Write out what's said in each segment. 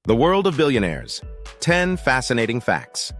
The world of billionaires. 10 fascinating facts.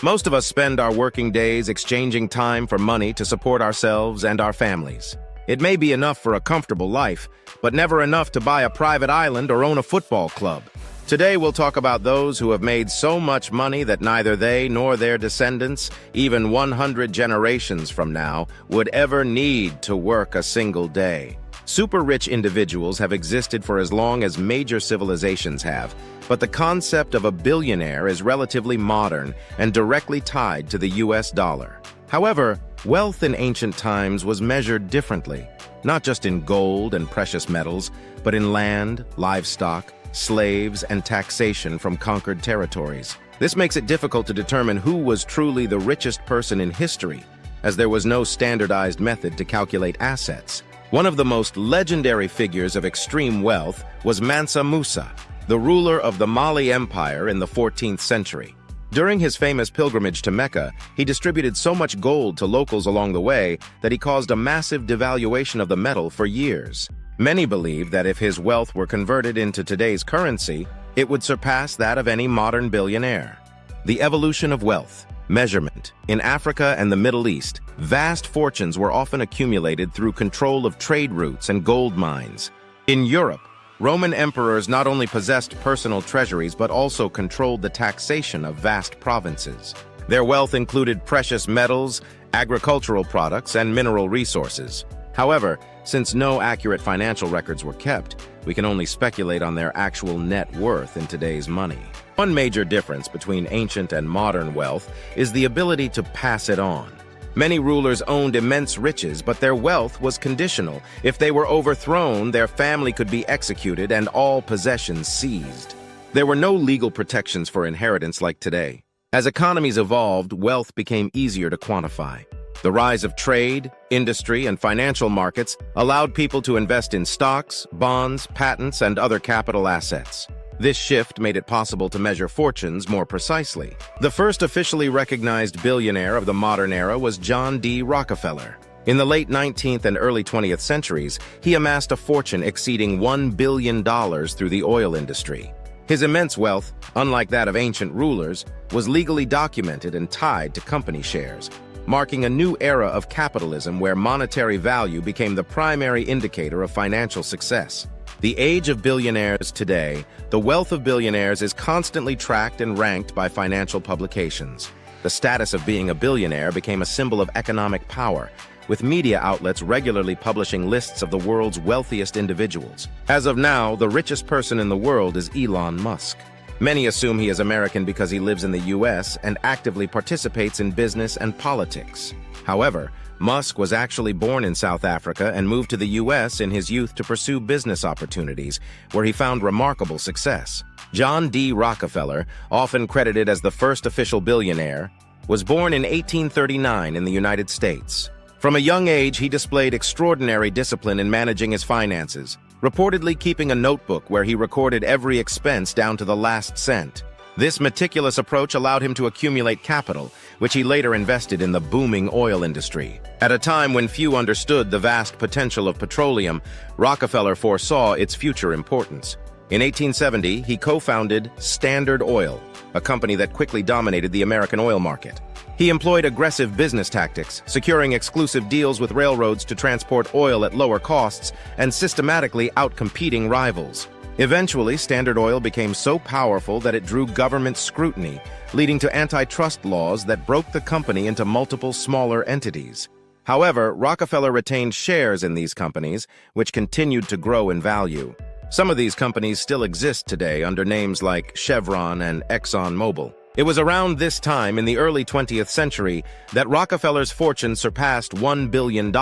Most of us spend our working days exchanging time for money to support ourselves and our families. It may be enough for a comfortable life, but never enough to buy a private island or own a football club. Today we'll talk about those who have made so much money that neither they nor their descendants, even 100 generations from now, would ever need to work a single day. Super-rich individuals have existed for as long as major civilizations have, but the concept of a billionaire is relatively modern and directly tied to the US dollar. However, wealth in ancient times was measured differently, not just in gold and precious metals, but in land, livestock, slaves, and taxation from conquered territories. This makes it difficult to determine who was truly the richest person in history, as there was no standardized method to calculate assets. One of the most legendary figures of extreme wealth was Mansa Musa, the ruler of the Mali Empire in the 14th century. During his famous pilgrimage to Mecca, he distributed so much gold to locals along the way that he caused a massive devaluation of the metal for years. Many believe that if his wealth were converted into today's currency, it would surpass that of any modern billionaire. The evolution of wealth. Measurement. In Africa and the Middle East, vast fortunes were often accumulated through control of trade routes and gold mines. In Europe, Roman emperors not only possessed personal treasuries but also controlled the taxation of vast provinces. Their wealth included precious metals, agricultural products, and mineral resources. However, since no accurate financial records were kept, we can only speculate on their actual net worth in today's money. One major difference between ancient and modern wealth is the ability to pass it on. Many rulers owned immense riches, but their wealth was conditional. If they were overthrown, their family could be executed and all possessions seized. There were no legal protections for inheritance like today. As economies evolved, wealth became easier to quantify. The rise of trade, industry, and financial markets allowed people to invest in stocks, bonds, patents, and other capital assets. This shift made it possible to measure fortunes more precisely. The first officially recognized billionaire of the modern era was John D. Rockefeller. In the late 19th and early 20th centuries, he amassed a fortune exceeding $1 billion through the oil industry. His immense wealth, unlike that of ancient rulers, was legally documented and tied to company shares, marking a new era of capitalism where monetary value became the primary indicator of financial success. The age of billionaires today, the wealth of billionaires is constantly tracked and ranked by financial publications. The status of being a billionaire became a symbol of economic power, with media outlets regularly publishing lists of the world's wealthiest individuals. As of now, the richest person in the world is Elon Musk. Many assume he is American because he lives in the US and actively participates in business and politics. However, Musk was actually born in South Africa and moved to the US in his youth to pursue business opportunities, where he found remarkable success. John D. Rockefeller, often credited as the first official billionaire, was born in 1839 in the United States. From a young age, he displayed extraordinary discipline in managing his finances, reportedly keeping a notebook where he recorded every expense down to the last cent. This meticulous approach allowed him to accumulate capital, which he later invested in the booming oil industry. At a time when few understood the vast potential of petroleum, Rockefeller foresaw its future importance. In 1870, he co-founded Standard Oil, a company that quickly dominated the American oil market. He employed aggressive business tactics, securing exclusive deals with railroads to transport oil at lower costs and systematically outcompeting rivals. Eventually, Standard Oil became so powerful that it drew government scrutiny, leading to antitrust laws that broke the company into multiple smaller entities. However, Rockefeller retained shares in these companies, which continued to grow in value. Some of these companies still exist today under names like Chevron and ExxonMobil. It was around this time in the early 20th century that Rockefeller's fortune surpassed $1 billion,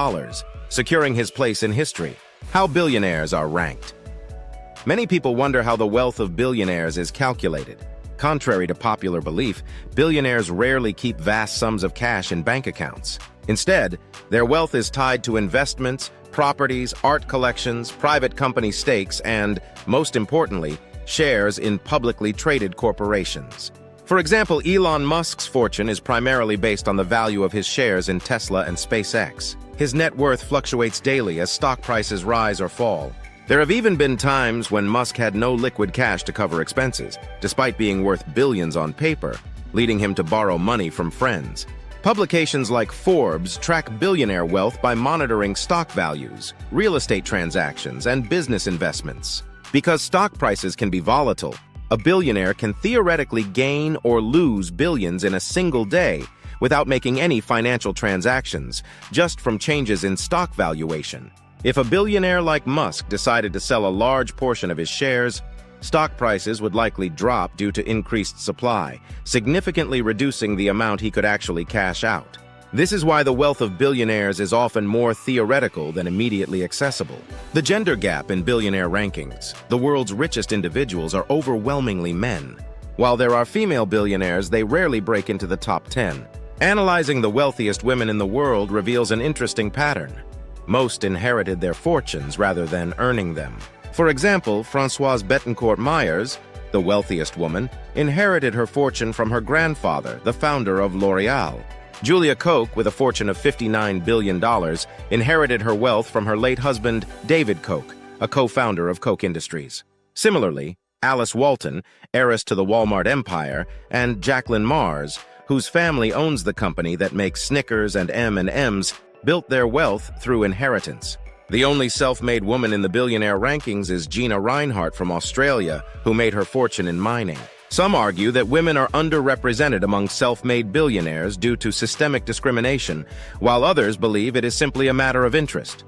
securing his place in history. How billionaires are ranked. Many people wonder how the wealth of billionaires is calculated. Contrary to popular belief, billionaires rarely keep vast sums of cash in bank accounts. Instead, their wealth is tied to investments, properties, art collections, private company stakes, and, most importantly, shares in publicly traded corporations. For example, Elon Musk's fortune is primarily based on the value of his shares in Tesla and SpaceX. His net worth fluctuates daily as stock prices rise or fall. There have even been times when Musk had no liquid cash to cover expenses, despite being worth billions on paper, leading him to borrow money from friends. Publications like Forbes track billionaire wealth by monitoring stock values, real estate transactions, and business investments. Because stock prices can be volatile, a billionaire can theoretically gain or lose billions in a single day without making any financial transactions, just from changes in stock valuation. If a billionaire like Musk decided to sell a large portion of his shares, stock prices would likely drop due to increased supply, significantly reducing the amount he could actually cash out. This is why the wealth of billionaires is often more theoretical than immediately accessible. The gender gap in billionaire rankings. The world's richest individuals are overwhelmingly men. While there are female billionaires, they rarely break into the top 10. Analyzing the wealthiest women in the world reveals an interesting pattern. Most inherited their fortunes rather than earning them. For example, Françoise Bettencourt-Meyers, the wealthiest woman, inherited her fortune from her grandfather, the founder of L'Oréal. Julia Koch, with a fortune of $59 billion, inherited her wealth from her late husband, David Koch, a co-founder of Koch Industries. Similarly, Alice Walton, heiress to the Walmart empire, and Jacqueline Mars, whose family owns the company that makes Snickers and M&Ms, built their wealth through inheritance. The only self-made woman in the billionaire rankings is Gina Rinehart from Australia, who made her fortune in mining. Some argue that women are underrepresented among self-made billionaires due to systemic discrimination, while others believe it is simply a matter of interest.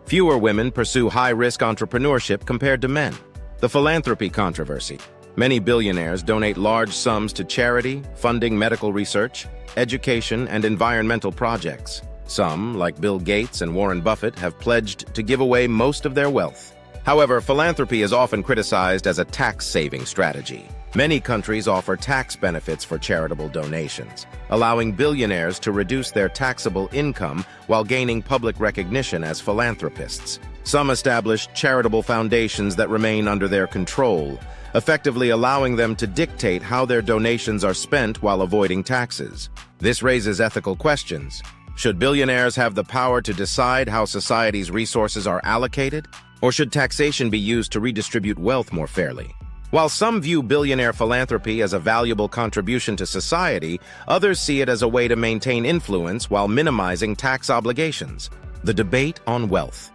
Fewer women pursue high-risk entrepreneurship compared to men. The philanthropy controversy. Many billionaires donate large sums to charity, funding medical research, education, and environmental projects. Some, like Bill Gates and Warren Buffett, have pledged to give away most of their wealth. However, philanthropy is often criticized as a tax-saving strategy. Many countries offer tax benefits for charitable donations, allowing billionaires to reduce their taxable income while gaining public recognition as philanthropists. Some establish charitable foundations that remain under their control, effectively allowing them to dictate how their donations are spent while avoiding taxes. This raises ethical questions. Should billionaires have the power to decide how society's resources are allocated? Or should taxation be used to redistribute wealth more fairly? While some view billionaire philanthropy as a valuable contribution to society, others see it as a way to maintain influence while minimizing tax obligations. The debate on wealth.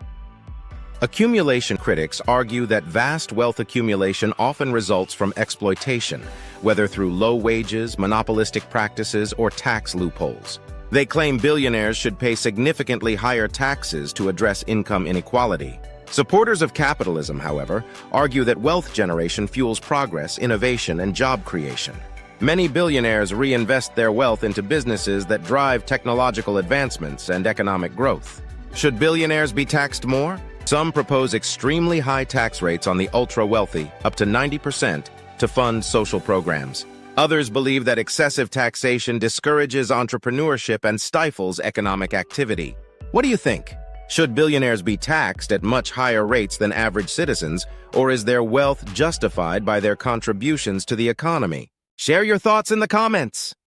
Accumulation critics argue that vast wealth accumulation often results from exploitation, whether through low wages, monopolistic practices, or tax loopholes. They claim billionaires should pay significantly higher taxes to address income inequality. Supporters of capitalism, however, argue that wealth generation fuels progress, innovation, and job creation. Many billionaires reinvest their wealth into businesses that drive technological advancements and economic growth. Should billionaires be taxed more? Some propose extremely high tax rates on the ultra-wealthy, up to 90%, to fund social programs. Others believe that excessive taxation discourages entrepreneurship and stifles economic activity. What do you think? Should billionaires be taxed at much higher rates than average citizens, or is their wealth justified by their contributions to the economy? Share your thoughts in the comments.